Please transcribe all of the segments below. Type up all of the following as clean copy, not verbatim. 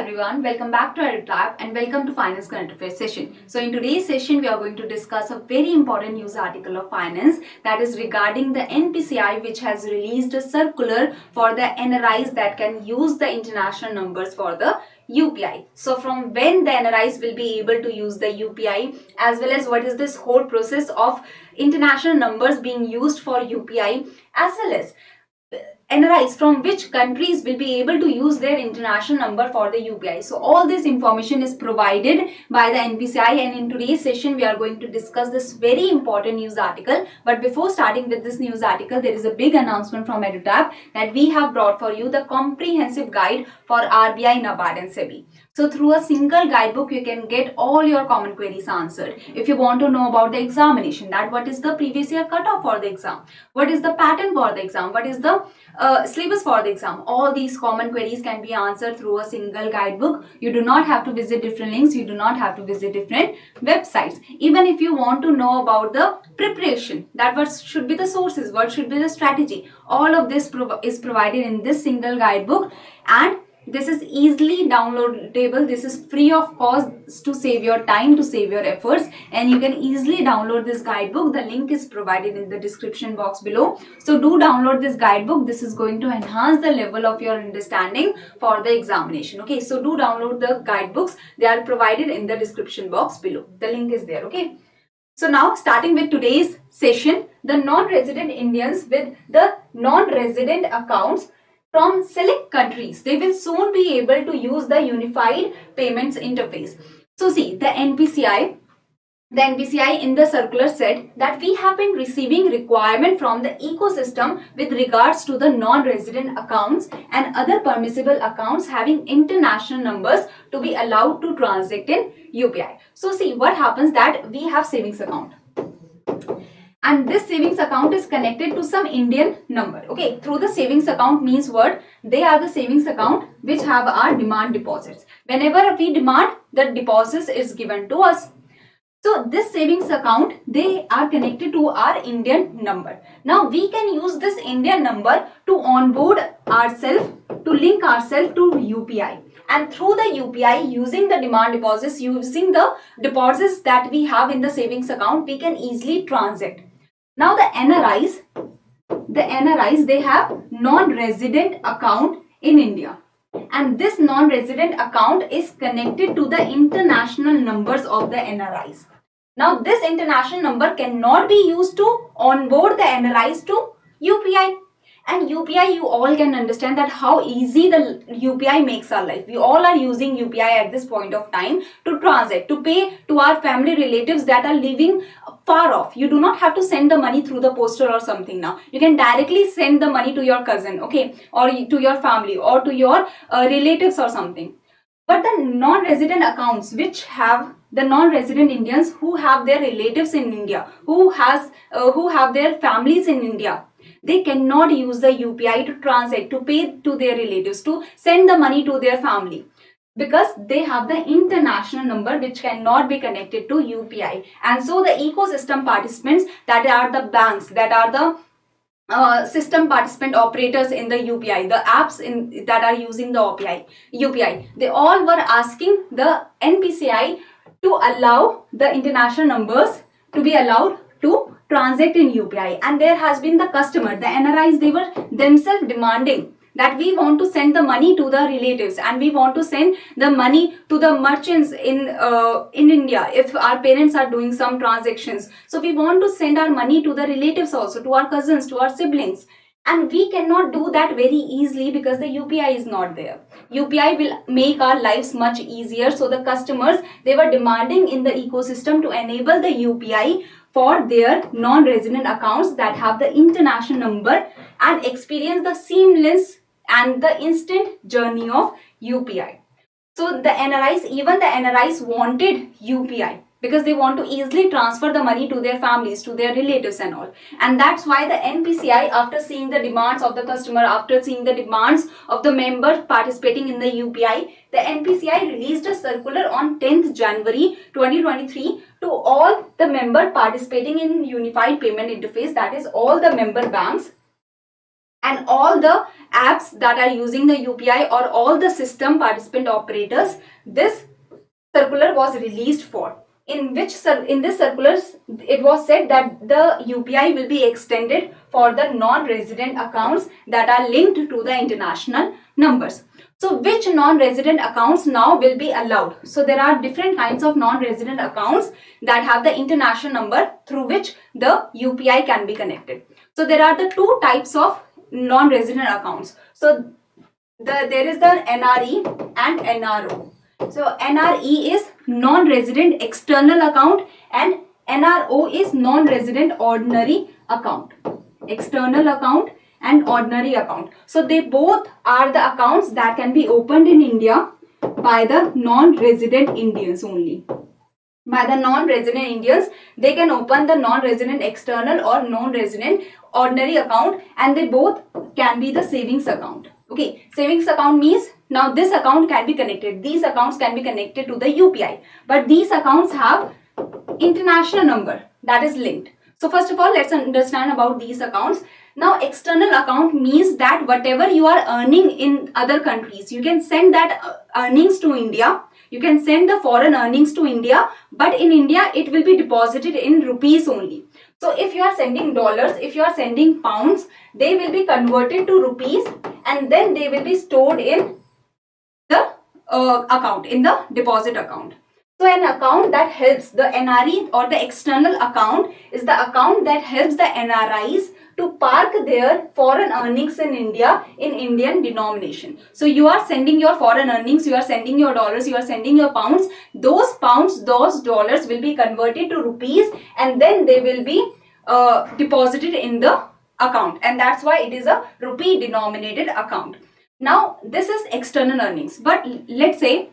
everyone, welcome back to our lab and welcome to Finance Current Affairs session. So in today's session, we are going to discuss a very important news article of finance that is regarding the NPCI, which has released a circular for the NRIs that can use the international numbers for the UPI. So from when the NRIs will be able to use the UPI, as well as what is this whole process of international numbers being used for UPI, as well as NRIs from which countries will be able to use their international number for the UPI. So all this information is provided by the NPCI, and in today's session we are going to discuss this very important news article. But before starting with this news article, there is a big announcement from EduTab that we have brought for you the comprehensive guide for RBI, NABARD and SEBI. So through a single guidebook, you can get all your common queries answered. If you want to know about the examination, that what is the previous year cutoff for the exam, what is the pattern for the exam, what is the syllabus for the exam, all these common queries can be answered through a single guidebook. You do not have to visit different links, you do not have to visit different websites. Even if you want to know about the preparation, that what should be the sources, what should be the strategy, all of this is provided in this single guidebook, and this is easily downloadable. This is free of cost to save your time, to save your efforts, and you can easily download this guidebook. The link is provided in the description box below. So do download this guidebook. This is going to enhance the level of your understanding for the examination. Okay, so do download the guidebooks. They are provided in the description box below. The link is there. Okay. So now starting with today's session, the non-resident Indians with the non-resident accounts from select countries, they will soon be able to use the unified payments interface. So see, the NPCI in the circular said that we have been receiving requirement from the ecosystem with regards to the non-resident accounts and other permissible accounts having international numbers to be allowed to transact in UPI. So see, what happens that we have savings account, and this savings account is connected to some Indian number. Okay, through the savings account means what? They are the savings account which have our demand deposits. Whenever we demand, the deposits is given to us. So this savings account, they are connected to our Indian number. Now we can use this Indian number to onboard ourselves, to link ourselves to UPI. And through the UPI, using the demand deposits, using the deposits that we have in the savings account, we can easily transact. Now the NRIs, they have non-resident account in India, and this non-resident account is connected to the international numbers of the NRIs. Now this international number cannot be used to onboard the NRIs to UPI. And UPI, you all can understand that how easy the UPI makes our life. We all are using UPI at this point of time to transact, to pay to our family relatives that are living far off. You do not have to send the money through the poster or something now. You can directly send the money to your cousin, okay, or to your family or to your relatives or something. But the non-resident accounts which have the non-resident Indians who have their relatives in India, who have their families in India, they cannot use the UPI to transact, to pay to their relatives, to send the money to their family, because they have the international number which cannot be connected to UPI. And so the ecosystem participants, that are the banks, that are the system participant operators in the UPI, the apps that are using the UPI, they all were asking the NPCI to allow the international numbers to be allowed to transact in UPI. And there has been the customer, the NRIs, they were themselves demanding that we want to send the money to the relatives, and we want to send the money to the merchants in India if our parents are doing some transactions. So we want to send our money to the relatives also, to our cousins, to our siblings. And we cannot do that very easily because the UPI is not there. UPI will make our lives much easier. So the customers, they were demanding in the ecosystem to enable the UPI for their non-resident accounts that have the international number and experience the seamless and the instant journey of UPI. So the NRIs, even the NRIs wanted UPI because they want to easily transfer the money to their families, to their relatives and all. And that's why the NPCI, after seeing the demands of the customer, after seeing the demands of the member participating in the UPI, the NPCI released a circular on 10th January 2023 to all the member participating in Unified Payment Interface, that is all the member banks and all the apps that are using the UPI or all the system participant operators, this circular was released for. In this circular, it was said that the UPI will be extended for the non-resident accounts that are linked to the international numbers. So which non-resident accounts now will be allowed? So there are different kinds of non-resident accounts that have the international number through which the UPI can be connected. So there are the two types of non-resident accounts. So there is the NRE and NRO. So NRE is non-resident external account and NRO is non-resident ordinary account. External account and ordinary account. So they both are the accounts that can be opened in India by the non-resident Indians only. By the non-resident Indians, they can open the non-resident external or non-resident ordinary account, and they both can be the savings account. Okay, savings account means now this account can be connected. These accounts can be connected to the UPI, but these accounts have international number that is linked. So first of all, let's understand about these accounts. Now, external account means that whatever you are earning in other countries, you can send that earnings to India. You can send the foreign earnings to India, but in India, it will be deposited in rupees only. So if you are sending dollars, if you are sending pounds, they will be converted to rupees and then they will be stored in the account, in the deposit account. So an account that helps the NRE or the external account is the account that helps the NRIs to park their foreign earnings in India in Indian denomination. So you are sending your foreign earnings, you are sending your dollars, you are sending your pounds. Those pounds, those dollars will be converted to rupees and then they will be deposited in the account, and that's why it is a rupee denominated account. Now this is external earnings, but let's say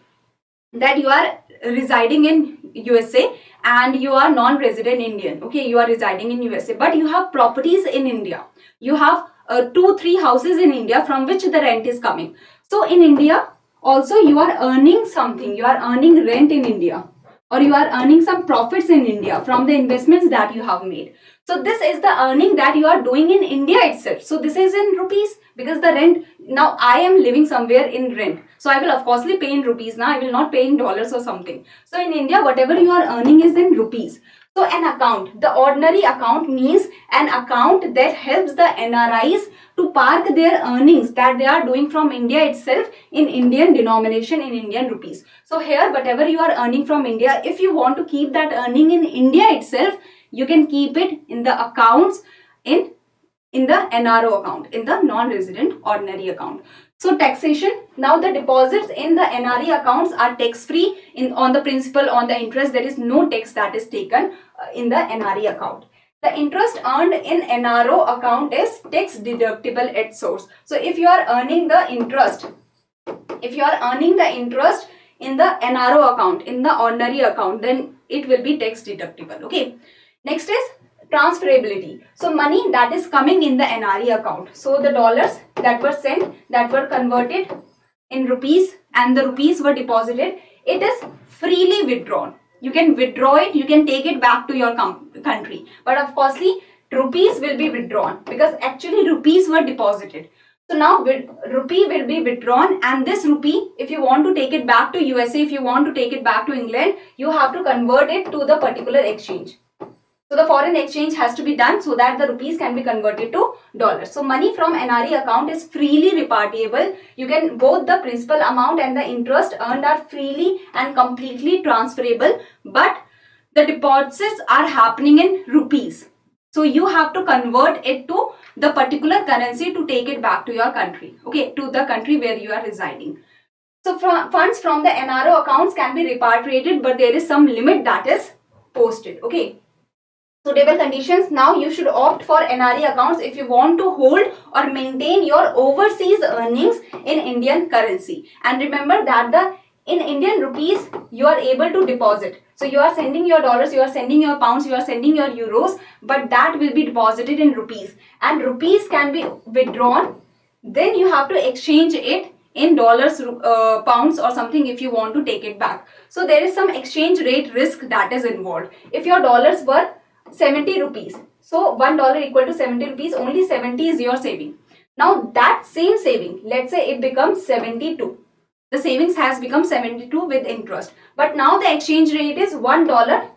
that you are residing in USA and you are non-resident Indian. Okay, you are residing in USA, but you have properties in India. You have 2-3 houses in India from which the rent is coming. So in India also you are earning something. You are earning rent in India, or you are earning some profits in India from the investments that you have made. So this is the earning that you are doing in India itself. So this is in rupees because the rent, now I am living somewhere in rent. So I will of course pay in rupees now. I will not pay in dollars or something. So in India, whatever you are earning is in rupees. So an account, the ordinary account means an account that helps the NRIs to park their earnings that they are doing from India itself in Indian denomination, in Indian rupees. So here, whatever you are earning from India, if you want to keep that earning in India itself, you can keep it in the accounts in the NRO account, in the non-resident ordinary account. So taxation, now the deposits in the NRE accounts are tax-free on the principal, on the interest. There is no tax that is taken in the NRE account. The interest earned in NRO account is tax deductible at source. So if you are earning the interest, in the NRO account, in the ordinary account, then it will be tax deductible. Okay. Next is transferability. So money that is coming in the NRE account. So the dollars that were sent, that were converted in rupees and the rupees were deposited, it is freely withdrawn. You can withdraw it, you can take it back to your country. But of course, rupees will be withdrawn because actually rupees were deposited. So now rupee will be withdrawn, and this rupee, if you want to take it back to USA, if you want to take it back to England, you have to convert it to the particular exchange. So the foreign exchange has to be done so that the rupees can be converted to dollars. So money from NRE account is freely repatriable. You can, both the principal amount and the interest earned are freely and completely transferable, but the deposits are happening in rupees. So you have to convert it to the particular currency to take it back to your country, okay, to the country where you are residing. So funds from the NRO accounts can be repatriated, but there is some limit that is posted, okay. Suitable conditions. Now you should opt for NRE accounts if you want to hold or maintain your overseas earnings in Indian currency. And remember that in Indian rupees you are able to deposit. So you are sending your dollars, you are sending your pounds, you are sending your euros, but that will be deposited in rupees. And rupees can be withdrawn. Then you have to exchange it in dollars, pounds or something if you want to take it back. So there is some exchange rate risk that is involved. If your dollars were 70 rupees. So $1 equal to 70 rupees, only 70 is your saving. Now that same saving, let's say it becomes 72. The savings has become 72 with interest. But now the exchange rate is $1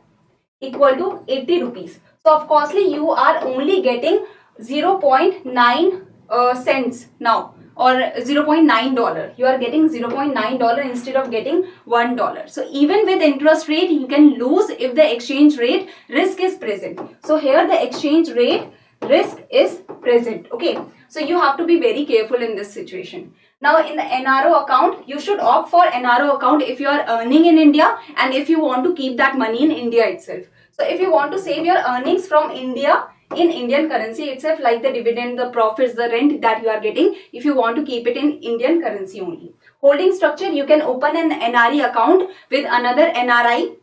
equal to 80 rupees. So of course you are only getting 0.9 cents now, or $0.9. You are getting $0.9 instead of getting $1. So even with interest rate you can lose if the exchange rate risk is present. So here the exchange rate risk is present. Okay, so you have to be very careful in this situation. Now in the NRO account, you should opt for NRO account if you are earning in India and if you want to keep that money in India itself. So if you want to save your earnings from India in Indian currency itself, like the dividend, the profits, the rent that you are getting, if you want to keep it in Indian currency only. Holding structure, you can open an NRE account with another NRI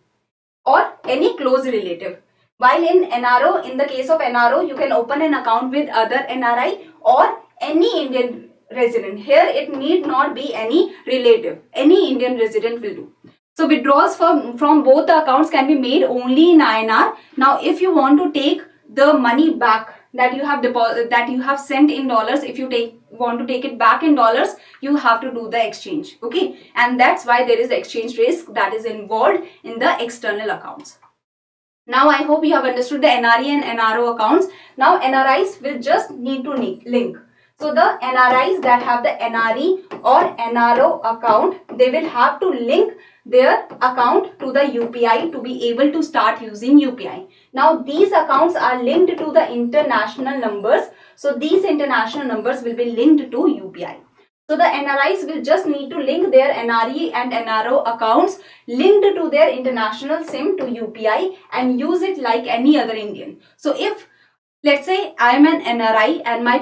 or any close relative. While in NRO, in the case of NRO, you can open an account with other NRI or any Indian resident. Here it need not be any relative. Any Indian resident will do. So withdrawals from both the accounts can be made only in INR. Now if you want to take the money back that you have that you have sent in dollars, if you want to take it back in dollars, you have to do the exchange. Okay, and that's why there is exchange risk that is involved in the external accounts. Now I hope you have understood the NRE and NRO accounts. Now NRIs will just need to link. So the NRIs that have the NRE or NRO account, they will have to link their account to the UPI to be able to start using UPI. Now these accounts are linked to the international numbers. So these international numbers will be linked to UPI. So the NRIs will just need to link their NRE and NRO accounts linked to their international SIM to UPI and use it like any other Indian. So if let's say I am an NRI and my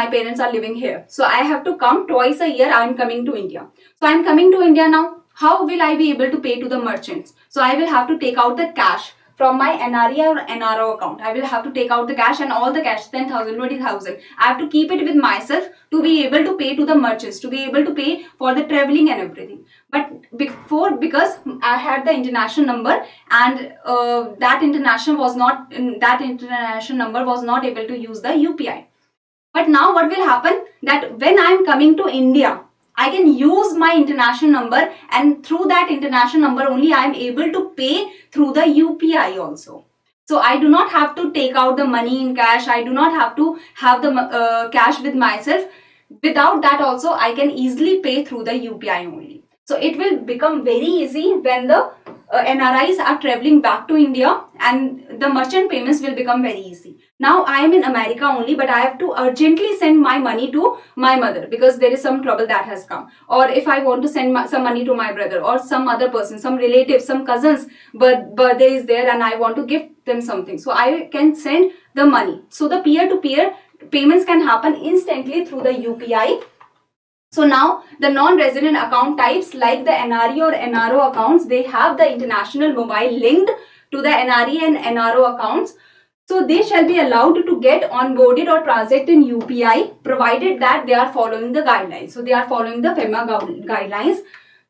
parents are living here. So I have to come twice a year. I am coming to India. So I am coming to India now. How will I be able to pay to the merchants? So I will have to take out the cash from my NRE or NRO account. I will have to take out the cash and all the cash, 10,000, 20,000. I have to keep it with myself to be able to pay to the merchants, to be able to pay for the traveling and everything. But before, because I had the international number and that international number was not able to use the UPI. But now what will happen, that when I am coming to India, I can use my international number, and through that international number only I am able to pay through the UPI also. So I do not have to take out the money in cash. I do not have to have the cash with myself. Without that also I can easily pay through the UPI only. So it will become very easy when the NRIs are traveling back to India, and the merchant payments will become very easy. Now I am in America only, but I have to urgently send my money to my mother because there is some trouble that has come. Or if I want to send some money to my brother or some other person, some relative, some cousins, but birthday is there and I want to give them something. So I can send the money. So the peer-to-peer payments can happen instantly through the UPI. So now the non-resident account types like the NRE or NRO accounts, they have the international mobile linked to the NRE and NRO accounts. So they shall be allowed to get onboarded or transact in UPI provided that they are following the guidelines. So they are following the FEMA guidelines.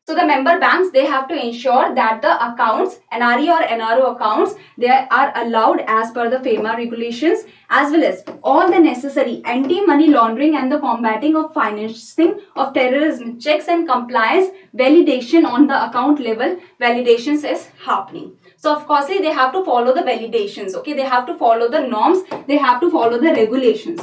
So the member banks, they have to ensure that the accounts, NRE or NRO accounts, they are allowed as per the FEMA regulations, as well as all the necessary anti-money laundering and the combating of financing of terrorism checks and compliance validation on the account level. Validations is happening. So of course they have to follow the validations. Okay, they have to follow the norms. They have to follow the regulations.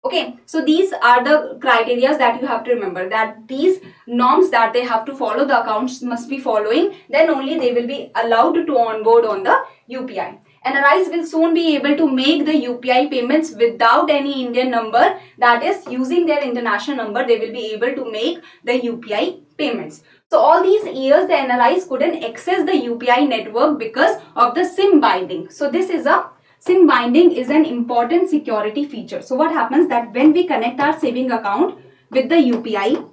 Okay, so these are the criteria that you have to remember, that these norms that they have to follow, the accounts must be following, then only they will be allowed to onboard on the UPI. NRIs will soon be able to make the UPI payments without any Indian number, that is using their international number, they will be able to make the UPI payments. So all these years the NRIs couldn't access the UPI network because of the SIM binding. So this is a SIM binding is an important security feature. So what happens that when we connect our saving account with the UPI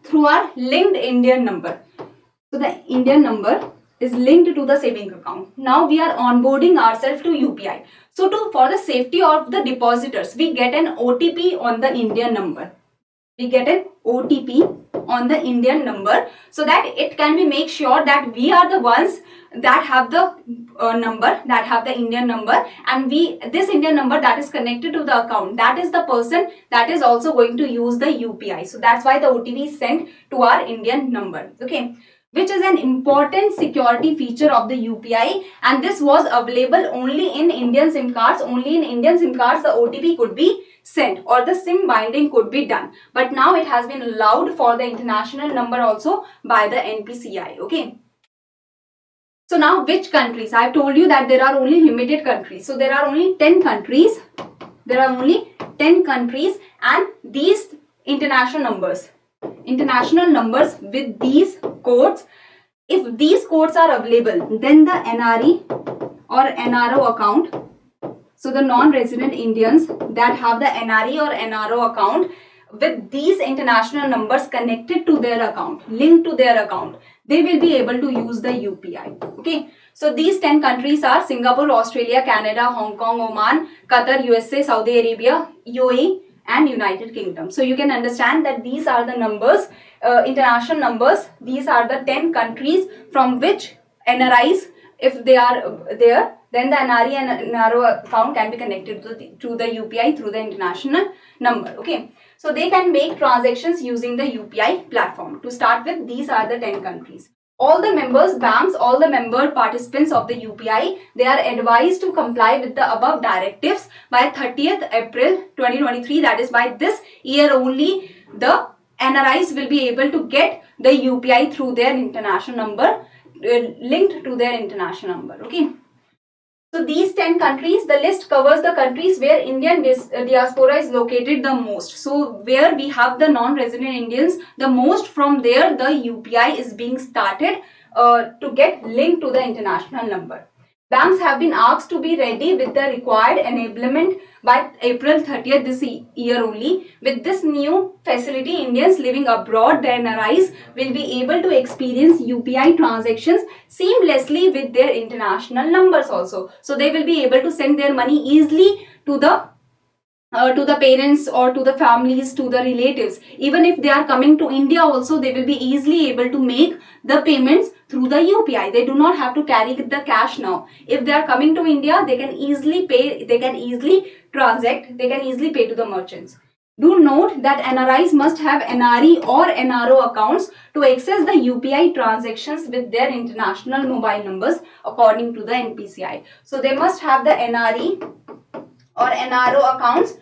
through our linked Indian number, so the Indian number is linked to the saving account. Now we are onboarding ourselves to UPI. So for the safety of the depositors, we get an OTP on the Indian number. We get an OTP on the Indian number, so that it can be make sure that we are the ones that have the Indian number, and this Indian number that is connected to the account, that is the person that is also going to use the UPI. So that's why the OTP is sent to our Indian number, okay, which is an important security feature of the UPI, and this was available only in Indian SIM cards. Only in Indian SIM cards the OTP could be sent or the SIM binding could be done, but now it has been allowed for the international number also by the NPCI, okay. So now which countries? I have told you that there are only limited countries. So there are only 10 countries. There are only 10 countries, and these international numbers with these codes, if these codes are available, then the NRE or NRO account, so the non-resident Indians that have the NRE or NRO account with these international numbers connected to their account, linked to their account, they will be able to use the UPI, okay. So these 10 countries are Singapore, Australia, Canada, Hong Kong, Oman, Qatar, USA, Saudi Arabia, UAE and United Kingdom. So you can understand that these are the numbers, international numbers. These are the 10 countries from which NRIs, if they are there, then the NRE and NRO account can be connected to the UPI through the international number, okay. So they can make transactions using the UPI platform. To start with, these are the 10 countries. All the members, banks, all the member participants of the UPI, they are advised to comply with the above directives by 30th April 2023. That is, by this year only, the NRIs will be able to get the UPI through their international number, linked to their international number, okay. So these 10 countries, the list covers the countries where Indian diaspora is located the most. So where we have the non-resident Indians the most, from there the UPI is being started to get linked to the international number. Banks have been asked to be ready with the required enablement by April 30th this year only. With this new facility, Indians living abroad, the NRIs, will be able to experience UPI transactions seamlessly with their international numbers also. So they will be able to send their money easily to the parents or to the families, to the relatives. Even if they are coming to India also, they will be easily able to make the payments through the UPI. They do not have to carry the cash now. If they are coming to India, they can easily pay, they can easily transact, they can easily pay to the merchants. Do note that NRIs must have NRE or NRO accounts to access the UPI transactions with their international mobile numbers according to the NPCI. So they must have the NRE or NRO accounts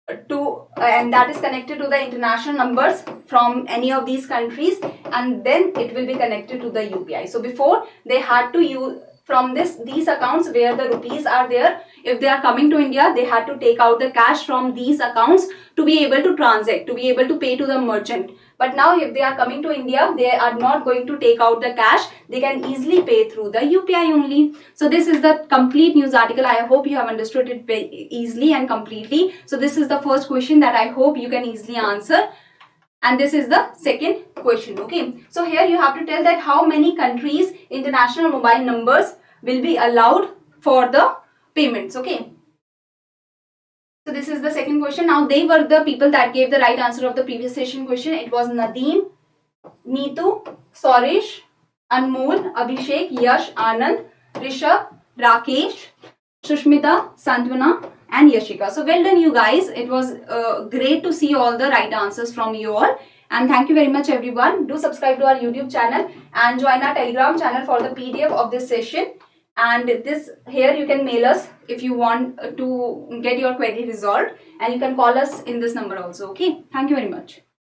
and that is connected to the international numbers from any of these countries, and then it will be connected to the UPI. So before, they had to use from these accounts where the rupees are there. If they are coming to India, they had to take out the cash from these accounts to be able to transact, to be able to pay to the merchant. But now if they are coming to India, they are not going to take out the cash. They can easily pay through the UPI only. So this is the complete news article. I hope you have understood it very easily and completely. So this is the first question that I hope you can easily answer. And this is the second question, okay. So here you have to tell that how many countries international mobile numbers will be allowed for the payments, okay. So this is the second question. Now they were the people that gave the right answer of the previous session question. It was Nadeem, Neetu, Soresh, Anmol, Abhishek, Yash, Anand, Rishabh, Rakesh, Sushmita, Santwana and Yashika. So well done you guys. It was great to see all the right answers from you all. And thank you very much everyone. Do subscribe to our YouTube channel and join our Telegram channel for the PDF of this session. And here you can mail us if you want to get your query resolved, and you can call us in this number also, okay. Thank you very much.